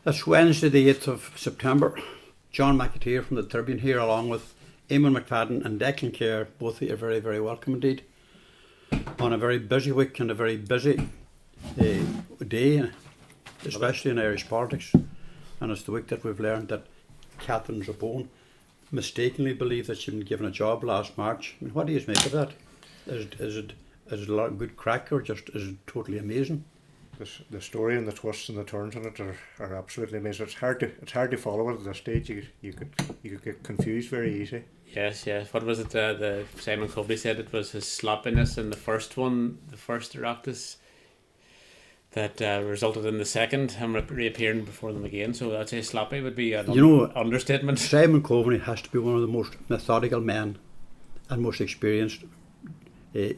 It's Wednesday the 8th of September. John McAteer from the Tribune here along with Eamon McFadden and Declan Kerr. Both of you are very, very welcome indeed. On a very busy week and a very busy day, especially in Irish politics. And it's the week that we've learned that Catherine Tribune mistakenly believed that she'd been given a job last March. I mean, what do you make of that? Is it a lot of good crack, or just is it totally amazing? The story and the twists and the turns in it are absolutely amazing. It's hard to follow it at this stage. You could get confused very easy. Yes. What was it? The Simon Covey said it was his sloppiness in the first one, the first Oireachtas, that resulted in the second, him reappearing before them again. So I'd say sloppy would be an understatement. Simon Covey has to be one of the most methodical men and most experienced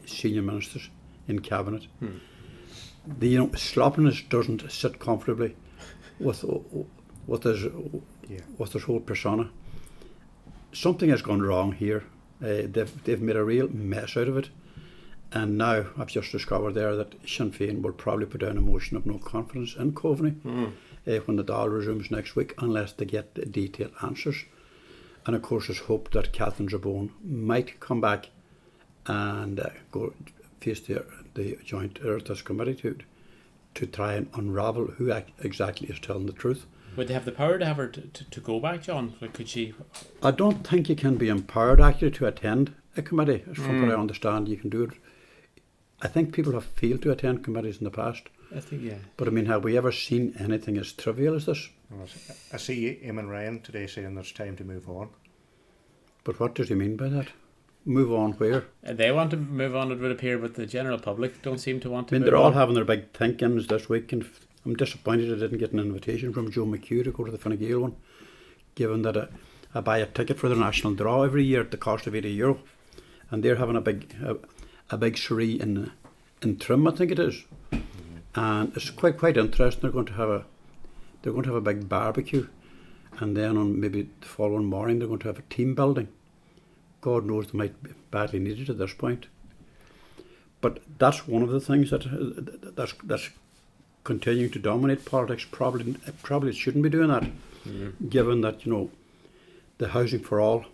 senior ministers in cabinet. The sloppiness doesn't sit comfortably with his whole persona. Something has gone wrong here. They've made a real mess out of it, and now I've just discovered there that Sinn Féin will probably put down a motion of no confidence in Coveney when the Dáil resumes next week, unless they get the detailed answers. And of course, it's hoped that Catherine Tribune might come back and go face the Joint Oireachtas Committee to try and unravel who exactly is telling the truth. Would they have the power to have her to go back, John? Could she? I don't think you can be empowered actually to attend a committee. From what I understand, you can do it. I think people have failed to attend committees in the past. I think, yeah. But I mean, have we ever seen anything as trivial as this? Well, I see Eamon Ryan today saying it's time to move on. But what does he mean by that? Move on where? They want to move on, it would appear, but the general public don't seem to want to. I mean, move they're all on. having their big think-ins this week, and I'm disappointed I didn't get an invitation from Joe McHugh to go to the Fine Gael one, given that I buy a ticket for the national draw every year at the cost of €80, and they're having a big soiree in Trim, I think it is, and it's quite interesting. They're going to have a big barbecue, and then on maybe the following morning they're going to have a team building. God knows they might be badly needed at this point. But that's one of the things that's continuing to dominate politics. Probably it shouldn't be doing that, given that the Housing for All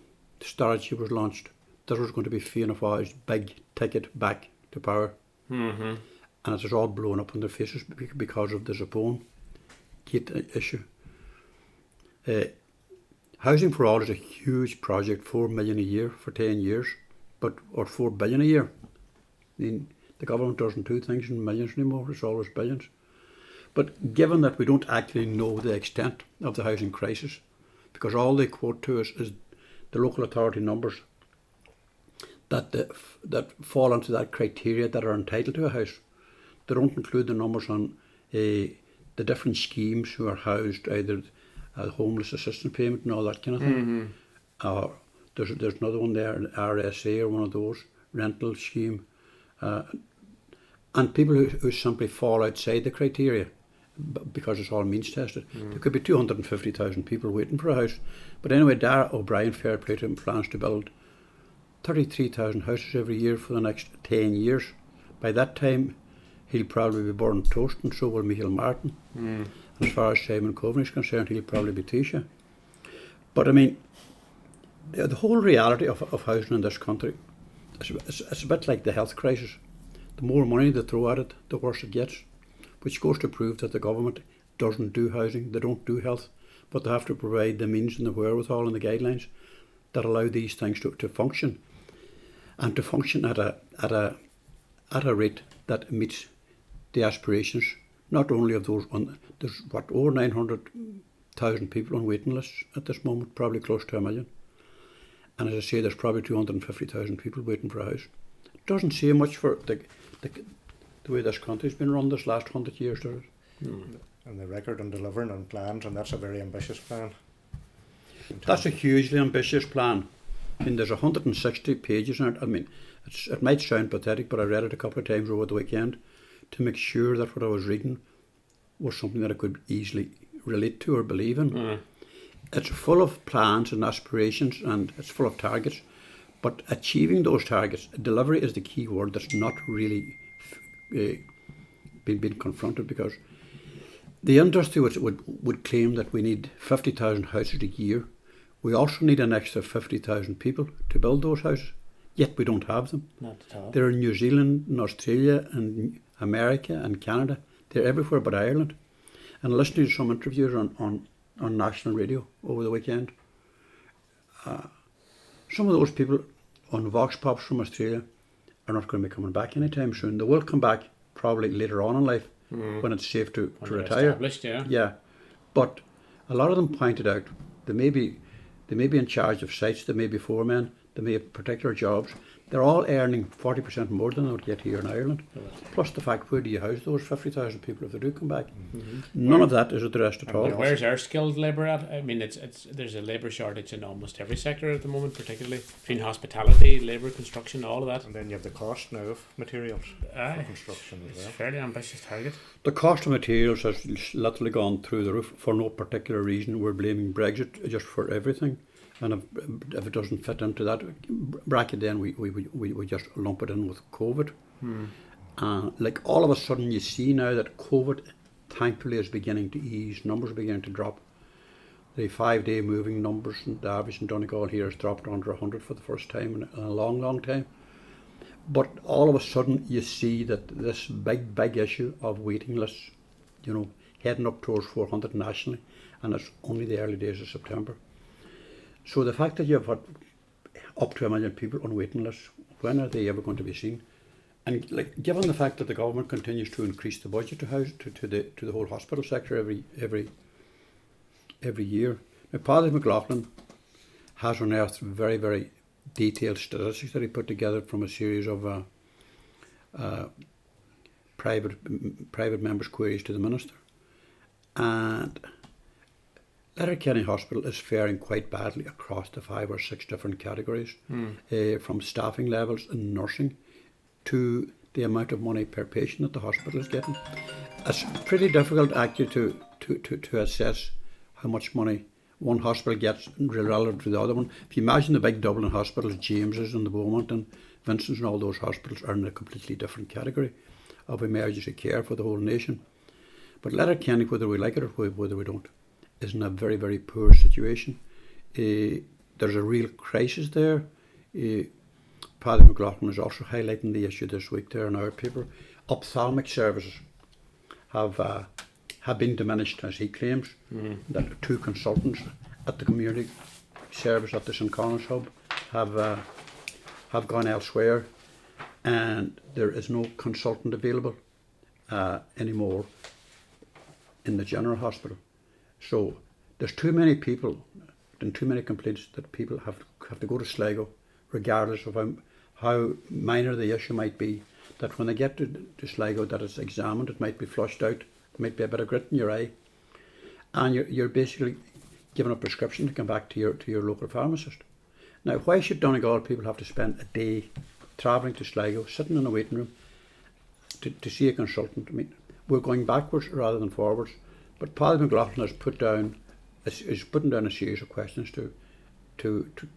strategy was launched. This was going to be Fianna Fáil's big ticket back to power, and it is all blown up in their faces because of the Zabone gate issue. Housing for All is a huge project, 4 million a year for 10 years, or 4 billion a year. I mean, the government doesn't do things in millions anymore, it's always billions. But given that we don't actually know the extent of the housing crisis, because all they quote to us is the local authority numbers that fall into that criteria that are entitled to a house. They don't include the numbers on the different schemes who are housed, either homeless assistance payment and all that kind of thing. There's another one there, an RSA or one of those, rental scheme. And people who simply fall outside the criteria because it's all means tested. There could be 250,000 people waiting for a house. But anyway, Dara O'Brien, fair play to him, plans to build 33,000 houses every year for the next 10 years. By that time, he'll probably be born toast, and so will Michael Martin. As far as Simon Coveney is concerned, he'll probably be Taoiseach. But I mean, the whole reality of housing in this country, it's a bit like the health crisis. The more money they throw at it, the worse it gets, which goes to prove that the government doesn't do housing, they don't do health, but they have to provide the means and the wherewithal and the guidelines that allow these things to function, and to function at a rate that meets the aspirations not only of those there's over 900,000 people on waiting lists at this moment, probably close to 1 million. And as I say, there's probably 250,000 people waiting for a house. It doesn't say much for the way this country's been run this last 100 years, does it? And the record on delivering on plans, and that's a very ambitious plan. That's a hugely ambitious plan. I mean, there's 160 pages in it. I mean, it might sound pathetic, but I read it a couple of times over the weekend to make sure that what I was reading was something that I could easily relate to or believe in. It's full of plans and aspirations, and it's full of targets, but achieving those targets, delivery is the key word that's not really been confronted, because The industry would claim that we need 50,000 houses a year. We also need an extra 50,000 people to build those houses, yet we don't have them. Not at all. They're in New Zealand and Australia and America and Canada. They're everywhere but Ireland. And listening to some interviews on national radio over the weekend, some of those people on Vox Pops from Australia are not going to be coming back anytime soon. They will come back probably later on in life when it's safe to retire. Established, yeah. Yeah, but a lot of them pointed out they may be in charge of sites, they may be foremen, they may have particular jobs. They're all earning 40% more than they would get here in Ireland. Plus the fact, where do you house those 50,000 people if they do come back? None of that is addressed at all. Where's our skilled labour at? I mean, it's there's a labour shortage in almost every sector at the moment, particularly between hospitality, labour, construction, all of that. And then you have the cost now of materials for construction as It's well. a fairly ambitious target. The cost of materials has literally gone through the roof for no particular reason. We're blaming Brexit just for everything. And if it doesn't fit into that bracket, then we just lump it in with COVID. Like all of a sudden you see now that COVID thankfully is beginning to ease, numbers are beginning to drop. The 5-day moving numbers and the average in Donegal here has dropped under 100 for the first time in a long, long time. But all of a sudden you see that this big issue of waiting lists, heading up towards 400 nationally, and it's only the early days of September. So the fact that you've had up to 1 million people on waiting lists, when are they ever going to be seen? And given the fact that the government continues to increase the budget to the whole hospital sector every year. Now, Paddy McLaughlin has unearthed very, very detailed statistics that he put together from a series of private members' queries to the minister, and Letterkenny Hospital is faring quite badly across the 5 or 6 different categories, from staffing levels and nursing to the amount of money per patient that the hospital is getting. It's pretty difficult actually to assess how much money one hospital gets relative to the other one. If you imagine the big Dublin hospitals, James's and the Beaumont and Vincent's and all those hospitals are in a completely different category of emergency care for the whole nation. But Letterkenny, whether we like it or whether we don't, is in a very, very poor situation. There's a real crisis there. Paddy McLaughlin is also highlighting the issue this week there in our paper. Ophthalmic services have been diminished, as he claims. That 2 consultants at the community service at the St. Connor's hub have gone elsewhere, and there is no consultant available anymore in the general hospital. So there's too many people and too many complaints that people have to go to Sligo, regardless of how minor the issue might be, that when they get to Sligo that it's examined, it might be flushed out, there might be a bit of grit in your eye, and you're basically given a prescription to come back to your local pharmacist. Now, why should Donegal people have to spend a day travelling to Sligo, sitting in a waiting room to see a consultant? I mean, we're going backwards rather than forwards. But Paddy McLaughlin is putting down a series of questions to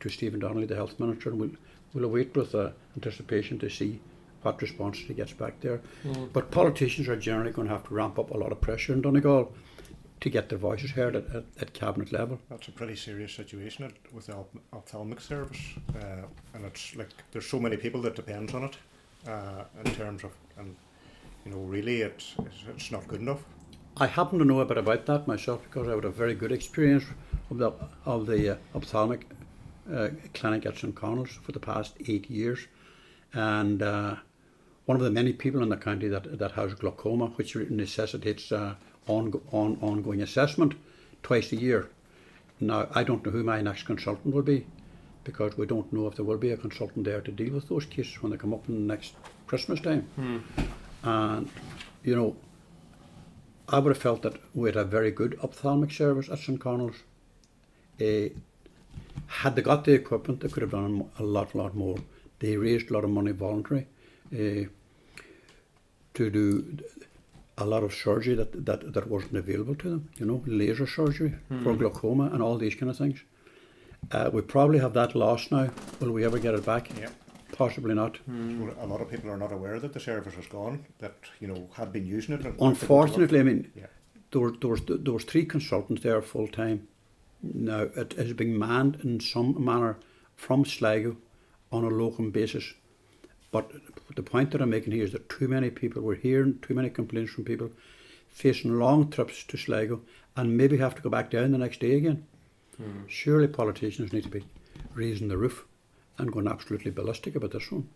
Stephen Donnelly, the health minister, and we'll await with anticipation to see what response he gets back there. But politicians are generally going to have to ramp up a lot of pressure in Donegal to get their voices heard at cabinet level. That's a pretty serious situation with the ophthalmic service, and it's like there's so many people that depends on it in terms of, and really it's not good enough. I happen to know a bit about that myself because I had a very good experience of the ophthalmic clinic at St. Connell's for the past 8 years, and one of the many people in the county that has glaucoma, which necessitates ongoing assessment twice a year. Now, I don't know who my next consultant will be, because we don't know if there will be a consultant there to deal with those cases when they come up in the next Christmas time. And I would have felt that we had a very good ophthalmic service at St. Connell's. Had they got the equipment, they could have done a lot more. They raised a lot of money voluntary to do a lot of surgery that wasn't available to them. Laser surgery for glaucoma and all these kind of things. We probably have that lost now. Will we ever get it back? Yeah. Possibly not. A lot of people are not aware that the service is gone, that had been using it. Unfortunately, I mean, there was 3 consultants there full time. Now it is being manned in some manner from Sligo on a locum basis. But the point that I'm making here is that too many people, we're hearing too many complaints from people facing long trips to Sligo and maybe have to go back down the next day again. Surely politicians need to be raising the roof and going absolutely ballistic about this one.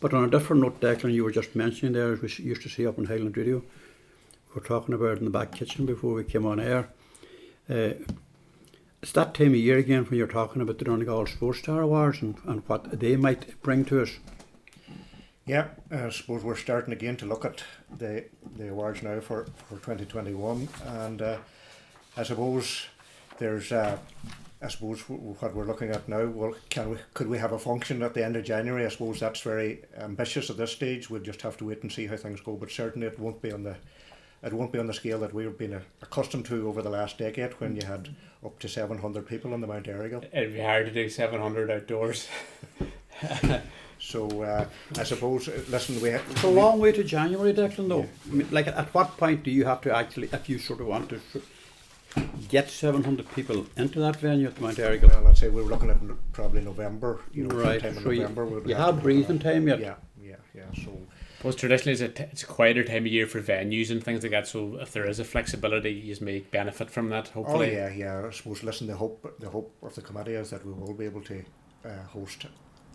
But on a different note, Declan, you were just mentioning there, as we used to see up on Highland Radio, we were talking about it in the back kitchen before we came on air. It's that time of year again when you're talking about the Donegal Sports Star Awards and what they might bring to us. Yeah, I suppose we're starting again to look at the awards now for 2021, and I suppose there's what we're looking at now. Well, could we have a function at the end of January? I suppose that's very ambitious at this stage. We'll just have to wait and see how things go. But certainly it won't be on the scale that we've been accustomed to over the last decade, when you had up to 700 people on the Mount Errigal. It'd be hard to do 700 outdoors. So I suppose, listen, it's a long way to January, Declan, though. Yeah. I mean, like, at what point do you have to actually, if you sort of want to get 700 people into that venue at the Mount Errigal? Well, I'd say we're looking at probably November, right. sometime in So November. You have breathing time yet? Yeah. So, Plus, traditionally, it's a quieter time of year for venues and things like that. So, if there is a flexibility, you just may benefit from that. Hopefully. Oh yeah. I suppose. Listen, the hope of the committee is that we will be able to host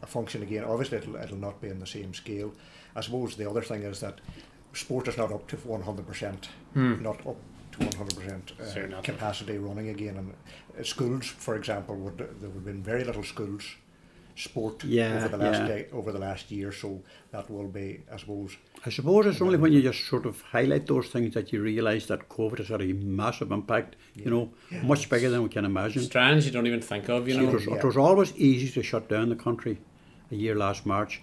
a function again. Obviously, it'll not be on the same scale. I suppose the other thing is that sport is not up to 100%, not up to 100% capacity running again. And schools, for example, there would have been very little schools sport over the last year, so that will be, I suppose it's only when you just sort of highlight those things that you realise that COVID has had a massive impact, much bigger than we can imagine. Strands you don't even think of, It was always easy to shut down the country a year last March,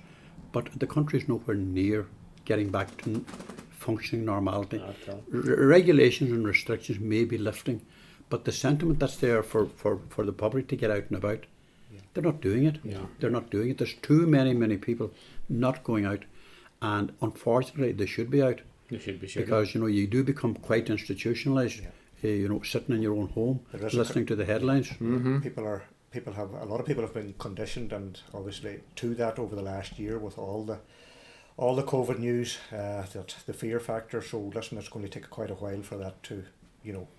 but the country is nowhere near getting back to functioning normality. Regulations and restrictions may be lifting, but the sentiment that's there for the public to get out and about, they're not doing it. Yeah. They're not doing it. There's too many people not going out, and unfortunately they should be out. They should be, sure. Because you do become quite institutionalised. Sitting in your own home, listening to the headlines. Mm-hmm. A lot of people have been conditioned, and obviously to that over the last year with all the COVID news, that the fear factor. So listen, it's going to take quite a while for that to.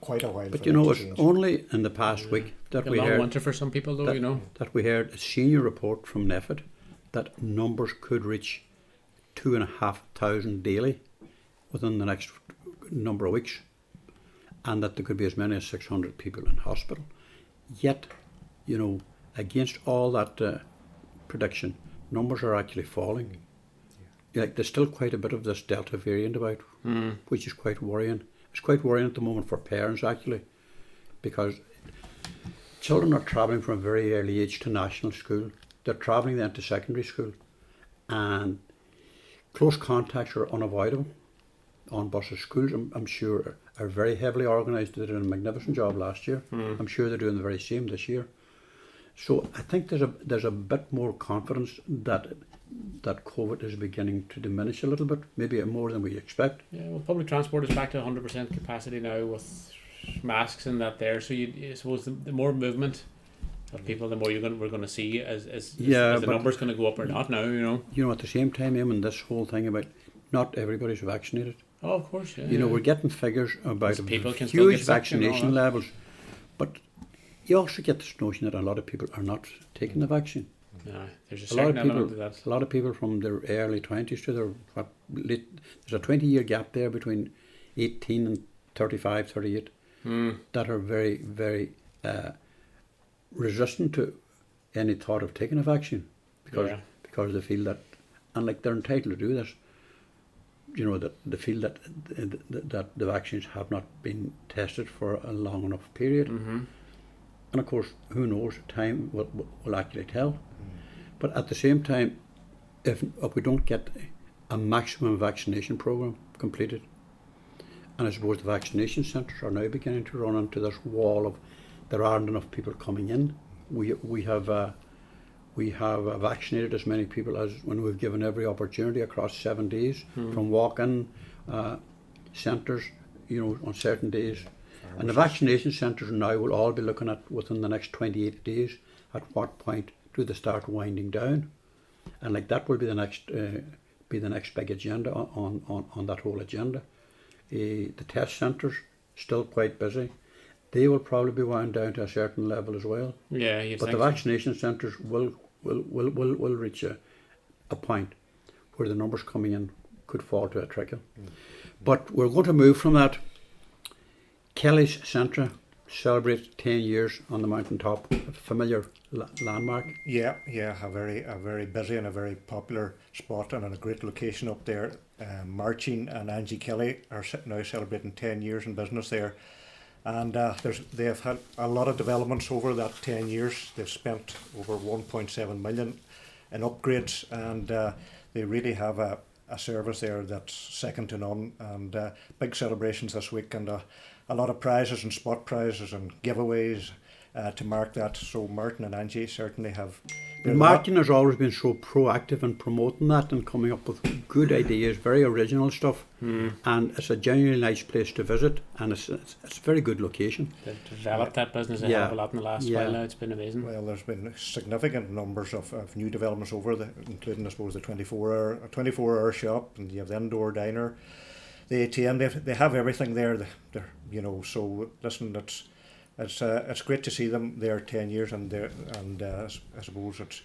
But it's only in the past week that we heard. Winter for some people, though. That we heard a senior report from NEFID that numbers could reach 2,500 daily within the next number of weeks, and that there could be as many as 600 people in hospital. Yet, against all that prediction, numbers are actually falling. Like, there's still quite a bit of this Delta variant about, which is quite worrying. It's quite worrying at the moment for parents, actually, because children are travelling from a very early age to national school. They're travelling then to secondary school, and close contacts are unavoidable on buses. Schools, I'm sure, are very heavily organised. They did a magnificent job last year. I'm sure they're doing the very same this year. So I think there's a bit more confidence that COVID is beginning to diminish a little bit, maybe more than we expect. Yeah, well, public transport is back to 100% capacity now with masks and that there. So I suppose the more movement of people, the more we're going to see as the numbers going to go up or not now. At the same time, Eamon, this whole thing about not everybody's vaccinated. Oh, of course, yeah. We're getting figures about huge vaccination levels, but you also get this notion that a lot of people are not taking the vaccine. Yeah, there's a certain element of that. A lot of people from their early 20s to their late, there's a 20-year gap there between 18 and 35, 38 that are very, very resistant to any thought of taking a vaccine because they feel that, and like they're entitled to do this, that they feel that the vaccines have not been tested for a long enough period. Mm-hmm. And of course, who knows, time will actually tell. But at the same time, if we don't get a maximum vaccination programme completed, and I suppose the vaccination centres are now beginning to run into this wall of there aren't enough people coming in. We have vaccinated as many people as when we've given every opportunity across 7 days from walk-in centres, on certain days. And the vaccination centres now will all be looking at within the next 28 days at what point do they start winding down, and like that will be the next big agenda on that whole agenda. The test centres still quite busy. They will probably be wound down to a certain level as well. Yeah, you but think the vaccination centres will reach a point where the numbers coming in could fall to a trickle. But we're going to move from that. Kelly's Centre celebrates 10 years on the mountaintop, a familiar landmark. Yeah, a very busy and a very popular spot, and in a great location up there. Marcin and Angie Kelly are now celebrating 10 years in business there, and they have had a lot of developments over that 10 years. They've spent over 1.7 million in upgrades, and they really have a service there that's second to none, and big celebrations this week, and a lot of prizes and spot prizes and giveaways to mark that. So Martin and Angie certainly have. Martin has always been so proactive in promoting that and coming up with good ideas, very original stuff, and it's a genuinely nice place to visit, and it's a very good location. They've developed that business a hell of a lot in the last while now. It's been amazing. Well, there's been significant numbers of new developments including I suppose the 24-hour shop, and you have the indoor diner, the ATM. They have everything there. So listen, it's great to see them there 10 years, and I suppose it's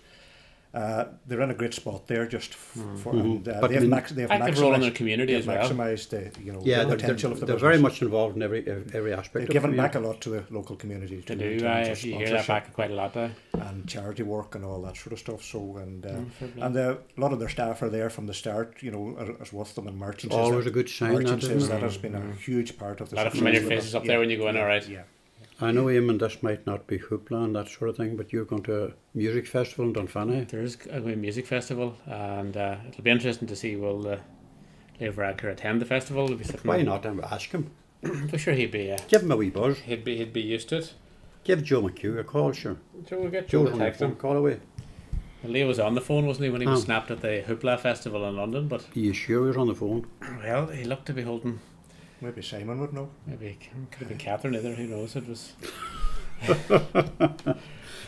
they're in a great spot there just for and they've active role in their community as well. Maximised the potential of the they're business. very much involved in every aspect. They've given back a lot to the local community. They do. You hear that back quite a lot there. And charity work and all that sort of stuff. So and a lot of their staff are there from the start. As with them, and Martin. Always a good sign. Martin says that has been a huge part of the. A lot of familiar faces up there when you go in. All right. Yeah. I know, Eamon, this might not be hoopla and that sort of thing, but you're going to a music festival in Dunfanaghy. There is a music festival, and it'll be interesting to see will Leo Varadkar attend the festival. Why not? Ask him. I'm sure he'd be. Give him a wee buzz. He'd be used to it. Give Joe McHugh a call, sure. Joe, we'll get Joe to text him. Call away. Leo was on the phone, wasn't he, when he was snapped at the Hoopla Festival in London? But are you sure he was on the phone? Well, he looked to be holding. Maybe Simon would know. Maybe it could have been Catherine either. Who knows? It was.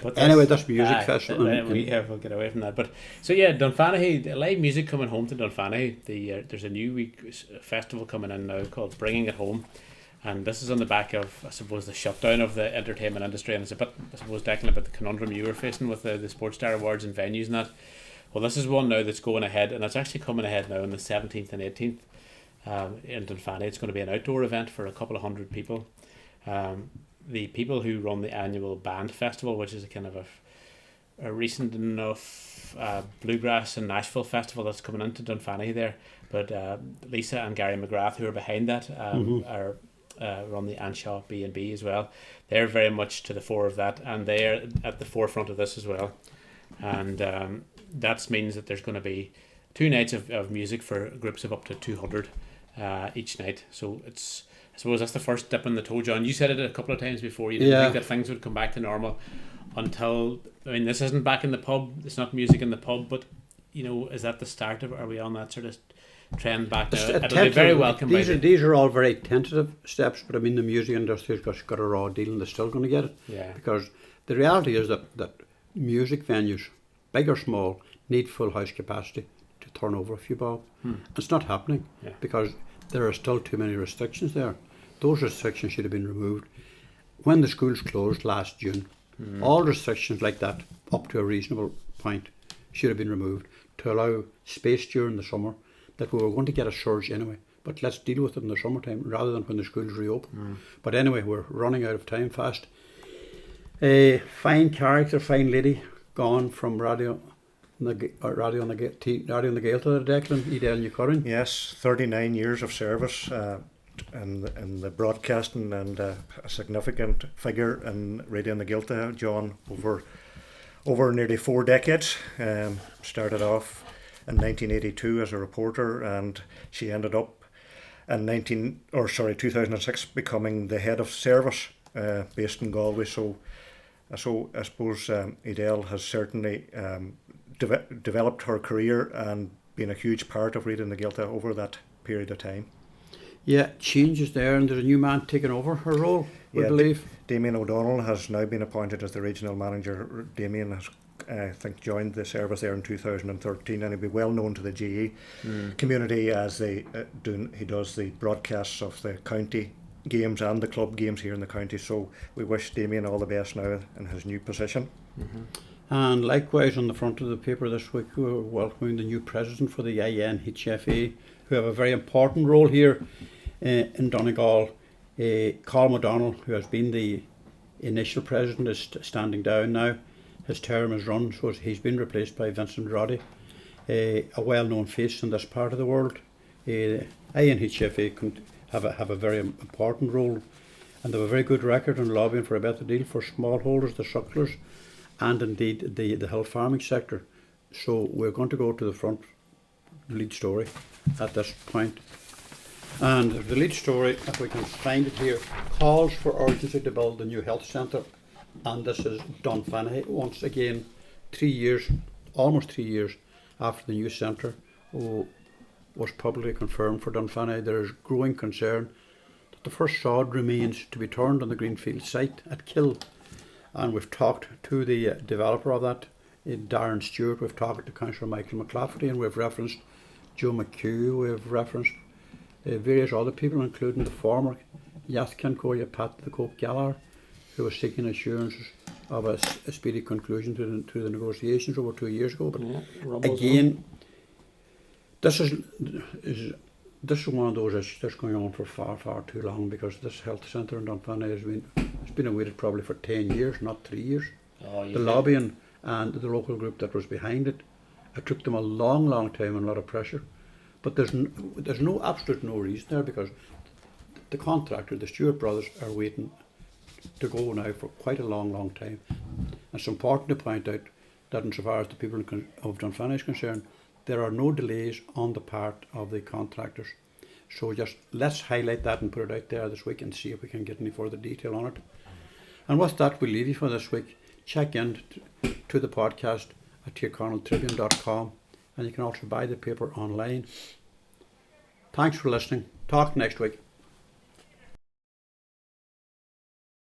But anyway, that's music festival. We'll get away from that. But so yeah, Dunfanaghy, live music coming home to Dunfanaghy. There's a new week festival coming in now called Bringing It Home, and this is on the back of, I suppose, the shutdown of the entertainment industry, and it's a bit, I suppose, Declan, about the conundrum you were facing with the Sports Star Awards and venues and that. Well, this is one now that's going ahead, and it's actually coming ahead now on the 17th and 18th. In Dunfanaghy. It's going to be an outdoor event for a couple of hundred people. The people who run the annual band festival, which is a kind of a recent enough bluegrass and Nashville festival that's coming into Dunfanaghy there, but Lisa and Gary McGrath, who are behind that, are run the Anshaw B&B as well. They're very much to the fore of that, and they're at the forefront of this as well. And that means that there's going to be 2 nights of music for groups of up to 200 each night. So I suppose that's the first dip in the toe, John. You said it a couple of times before. You didn't think that things would come back to normal until, this isn't back in the pub. It's not music in the pub, but is that the start of it? Are we on that sort of trend back now? It'll be very welcome. These are all very tentative steps, but the music industry's got a raw deal, and they're still going to get it. Yeah. Because the reality is that music venues, big or small, need full house capacity to turn over a few bob. It's not happening because there are still too many restrictions there. Those restrictions should have been removed when the schools closed last June. All restrictions like that, up to a reasonable point, should have been removed to allow space during the summer, that we were going to get a surge anyway. But let's deal with it in the summertime rather than when the schools reopen. But anyway, we're running out of time fast. A fine character, fine lady, gone from radio on the Gaelta, Declan, Edel Newcurran. Yes, 39 years of service in the broadcasting, and a significant figure in Radio on the Gaelta. John, over nearly 4 decades. Started off in 1982 as a reporter, and she ended up in 2006 becoming the head of service based in Galway. So I suppose Edel has certainly developed her career and been a huge part of Radio on the Gaelta over that period of time. Yeah, change is there, and there's a new man taking over her role, we Yeah, believe. Damien O'Donnell has now been appointed as the regional manager. Damien has, I think, joined the service there in 2013, and he'll be well known to the GE community as he does the broadcasts of the county games and the club games here in the county. So we wish Damien all the best now in his new position. And likewise, on the front of the paper this week, we're welcoming the new president for the INHFA, who have a very important role here in Donegal. Colm O'Donnell, who has been the initial president, is standing down now. His term is run, so he's been replaced by Vincent Roddy, a well-known face in this part of the world. INHFA can have a very important role, and they have a very good record in lobbying for a better deal for smallholders, the sucklers, and indeed the hill farming sector. So we're going to go to the front lead story at this point. And the lead story, if we can find it here, calls for urgency to build a new health centre. And this is Dunfanaghy, once again, 3 years, almost 3 years after the new centre was publicly confirmed for Dunfanaghy. There is growing concern that the first sod remains to be turned on the greenfield site at Kill. And we've talked to the developer of that, Darren Stewart. We've talked to Councillor Michael McLafferty, and we've referenced Joe McHugh. We've referenced various other people, including the former Yathkin Koya Pat the Coke Gallar, who was seeking assurances of a speedy conclusion to the negotiations over 2 years ago. But again, this is one of those issues that's going on for far too long, because this health centre in Dunfanaghy has been awaited probably for 10 years, not 3 years. The lobbying and the local group that was behind it, it took them a long time and a lot of pressure. But there's absolute no reason there, because the contractor, the Stewart brothers, are waiting to go now for quite a long time. And it's important to point out that insofar as the people of Dunfanaghy is concerned, there are no delays on the part of the contractors. So just let's highlight that and put it out there this week and see if we can get any further detail on it. And with that, we'll leave you for this week. Check in to the podcast at tirconailltribune.com, and you can also buy the paper online. Thanks for listening. Talk next week.